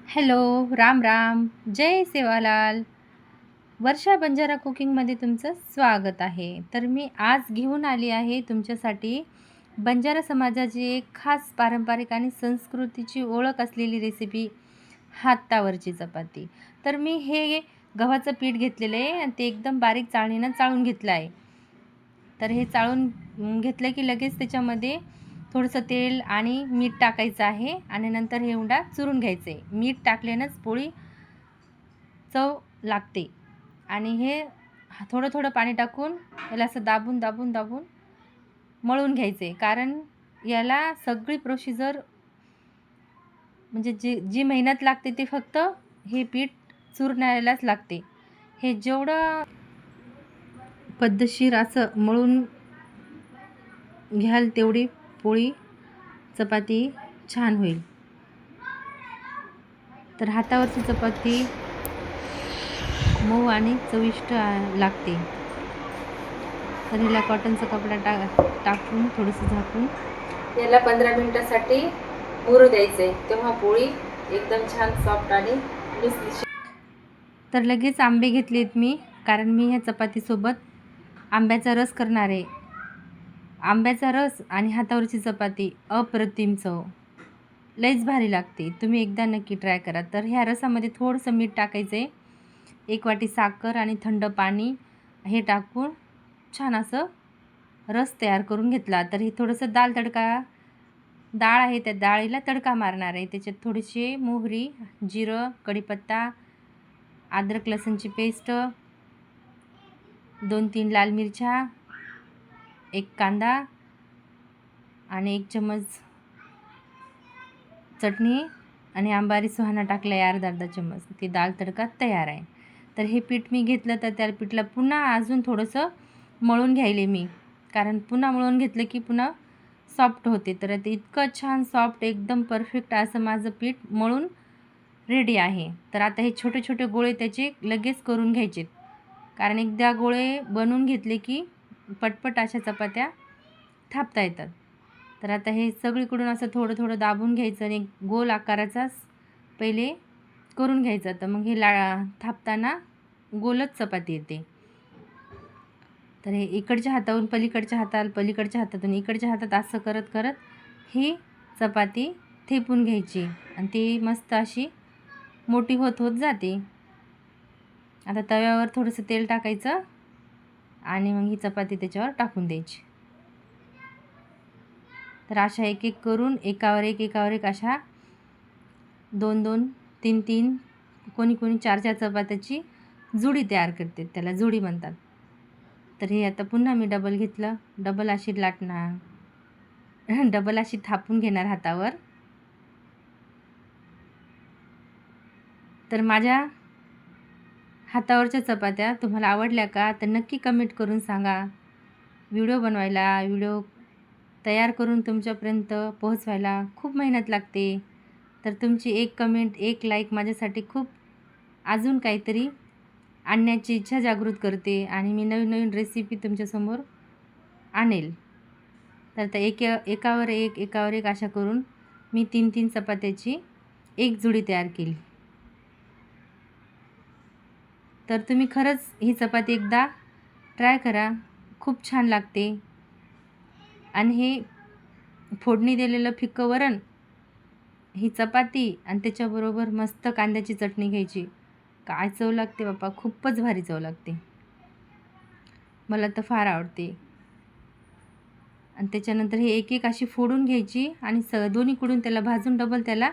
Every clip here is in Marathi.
हॅलो, राम राम, जय सेवालाल. वर्षा बंजारा कुकिंगमध्ये तुमचं स्वागत आहे. तर मी आज घेऊन आली आहे तुमच्यासाठी बंजारा समाजाची एक खास पारंपरिक आणि संस्कृतीची ओळख असलेली रेसिपी हातावरची चपाती. तर मी हे गव्हाचं पीठ घेतलेलं आहे आणि ते एकदम बारीक चाळणीनं चाळून घेतलं आहे. तर हे चाळून घेतलं की लगेच त्याच्यामध्ये थोडंसं तेल आणि मीठ टाकायचं आहे आणि नंतर हे उंडा चुरून घ्यायचं आहे. मीठ टाकल्यानंच पोळी चव लागते. आणि हे थोडं थोडं पाणी टाकून याला असं दाबून दाबून दाबून मळून घ्यायचं आहे. कारण याला सगळी प्रोसिजर म्हणजे जी मेहनत लागते ते फक्त हे पीठ चुरण्यालाच लागते. हे जेवढं पद्धतशीर असं मळून घ्याल तेवढी पोळी चपाती छान होईल. तर हातावरची चपाती मऊ आणि चविष्ट लागते. तर हिला कॉटनचा कपडा टाकून थोडंसं झाकून याला 15 मिनिटासाठी मुरू द्यायचे. तेव्हा पोळी एकदम छान सॉफ्ट आणि लुसलुशीत. तर लगेच आंबे घेतलेत मी, कारण मी ह्या चपातीसोबत आंब्याचा रस करणार आहे. आंब्याचा रस आणि हातावरची चपाती अप्रतिम चव, लईच भारी लागते. तुम्ही एकदा नक्की ट्राय करा. तर ह्या रसामध्ये थोडंसं मीठ टाकायचं आहे, 1 वाटी साखर आणि थंड पाणी हे टाकून छान असं रस तयार करून घेतला. तर हे थोडंसं डाळ आहे, त्या डाळीला तडका मारणार आहे. त्याच्यात थोडीशी मोहरी, जिरं, कढीपत्ता, अद्रक लसूणची पेस्ट, 2-3 लाल मिरच्या, 1 कांदा आणि 1 चम्मच चटणी आणि अंबारी सुहाणा टाकला आहे अर्धा चम्मच. ते डाळ तडका तयार आहे. तर हे पीठ मी घेतलं, तर त्या पीठला पुन्हा अजून थोडंसं मळून घ्यायले मी, कारण पुन्हा मळून घेतलं की पुन्हा सॉफ्ट होते. तर ते इतकं छान सॉफ्ट एकदम परफेक्ट असं माझं पीठ मळून रेडी आहे. तर आता हे छोटे छोटे गोळे त्याचे लगेच करून घ्यायचे, कारण एकदा गोळे बनवून घेतले की पटपट अशा चपात्या थापता येतात. तर आता हे सगळीकडून असं थोडं थोडं दाबून घ्यायचं आणि गोल आकाराचाच पहिले करून घ्यायचं. तर मग हे थापताना गोलच चपाती येते. तर हे इकडच्या हातावरून पलीकडच्या हाताला, पलीकडच्या हातातून इकडच्या हातात असं करत करत ही चपाती थेपून घ्यायची आणि ती मस्त अशी मोठी होत होत जाते. आता तव्यावर थोडंसं तेल टाकायचं आणि मग ही चपाती त्याच्यावर टाकून द्यायची. तर अशा एक एक करून एकावर एक अशा 2-2, 3-3, कोणी 4-4 चपात्याची जुडी तयार करते, त्याला जुडी म्हणतात. तर हे आता पुन्हा मी डबल घेतलं, डबल अशी लाटणार डबल अशी थापून घेणार हातावर. तर माझ्या हातावरच्या चपात्या तुम्हाला आवडल्या का, तर नक्की कमेंट करून सांगा. व्हिडिओ तयार करून तुमच्यापर्यंत पोहोचवायला खूप मेहनत लागते. तर तुमची एक कमेंट, एक लाईक माझ्यासाठी खूप अजून काहीतरी आणण्याची इच्छा जागृत करते आणि मी नवीन नवीन रेसिपी तुमच्यासमोर आणेल. तर आता एकावर एक अशा करून मी 3-3 चपात्याची एक जुडी तयार केली. तर तुम्ही खरंच ही चपाती एकदा ट्राय करा, खूप छान लागते. आणि हे फोडणी दिलेलं फिक्कं वरण, ही चपाती आणि त्याच्याबरोबर मस्त कांद्याची चटणी घ्यायची. काय चव लागते बाप्पा, खूपच भारी चव लागते. मला तर फार आवडते. आणि त्याच्यानंतर हे एक अशी फोडून घ्यायची आणि दोन्हीकडून त्याला भाजून डबल त्याला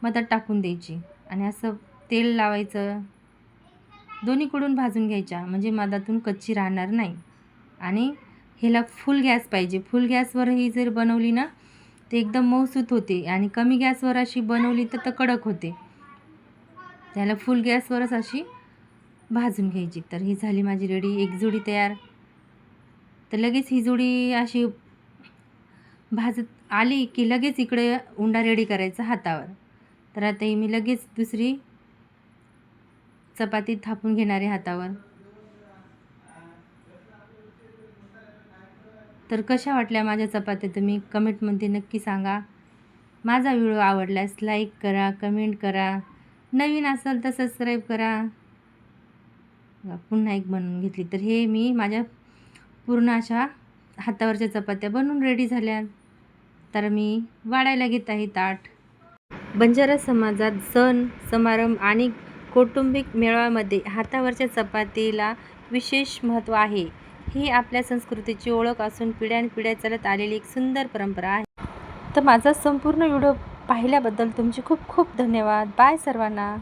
मधात टाकून द्यायची आणि असं तेल लावायचं. दोन्हीकडून भाजून घ्यायच्या म्हणजे मधातून कच्ची राहणार नाही. आणि ह्याला फुल गॅस पाहिजे. फुल गॅसवर ही जर बनवली ना ते एकदम मऊसूत होते आणि कमी गॅसवर अशी बनवली तर कडक होते. त्याला फुल गॅसवरच अशी भाजून घ्यायची. तर ही झाली माझी रेडी एक जुडी तयार. तर लगेच ही जुडी अशी भाजत आली की लगेच इकडे उंडा रेडी करायचा हातावर. तर आता ही मी लगेच दुसरी चपाती थापून घेणारे हातावर. तर कशा वाटल्या माझ्या चपात्या तुम्ही कमेंटमध्ये नक्की सांगा. माझा व्हिडिओ आवडल्यास लाईक करा, कमेंट करा. नवीन असेल तर सबस्क्राईब करा. पुन्हा एक बनवून घेतली. तर हे मी माझ्या पूर्ण अशा हातावरच्या चपात्या बनवून रेडी झाल्या. तर मी वाढायला घेत आहे ताट. बंजारा समाजात सण समारंभ आणि कौटुंबिक मेळाव्यामध्ये हातावरच्या चपातीला विशेष महत्त्व आहे. ही आपल्या संस्कृतीची ओळख असून पिढ्यानपिढ्या चालत आलेली एक सुंदर परंपरा आहे. तर माझा संपूर्ण व्हिडिओ पाहिल्याबद्दल तुमचे खूप खूप धन्यवाद. बाय सर्वांना.